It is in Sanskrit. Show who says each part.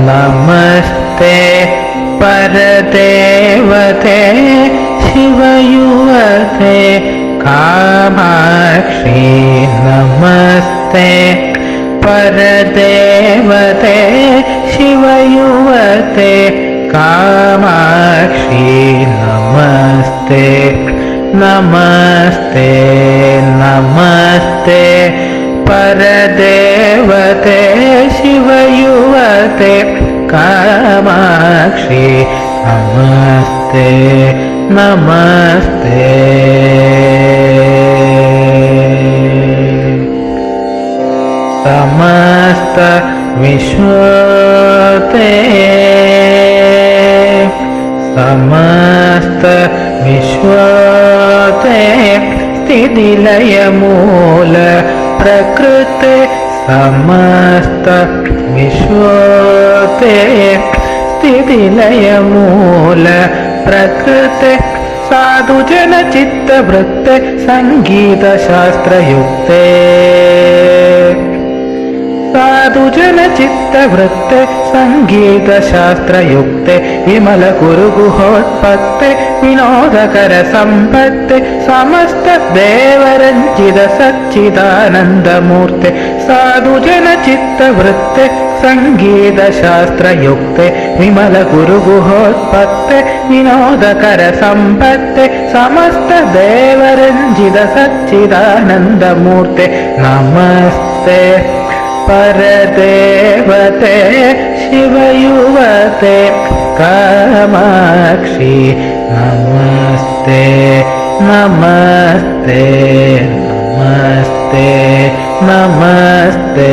Speaker 1: नमस्ते परदेवते शिवयुवते कामाक्षी नमस्ते परदेवते शिवयुवते कामाक्षी नमस्ते नमस्ते नमस्ते परदेवते शिवयुवते कामाक्षी नमस्ते नमस्ते समस्त विश्वते समस्त विश्वते स्थितिलय मूल प्रकृते समस्त विश्वते स्थितिलय मूल प्रकृते साधुजन चित्तवृत्ते संगीत शास्त्रयुक्ते साधुजन चित्तवृत्ते संगीत शास्त्रयुक्ते विमल गुरुगुहोत्पत्ते विनोदकर संपत्ते समस्त देवरंचित सच्चिदानंदमूर्ते साधुजन चित्तवृत्ते संगीत शास्त्रयुक्ते विमल गुरुगुहोत्पत्ते विनोदकर संपत्ते समस्त देवरंचित सच्चिदानंदमूर्ते नमस्ते परदेवते शिवयुवते कामाक्षी नमस्ते नमस्ते नमस्ते नमस्ते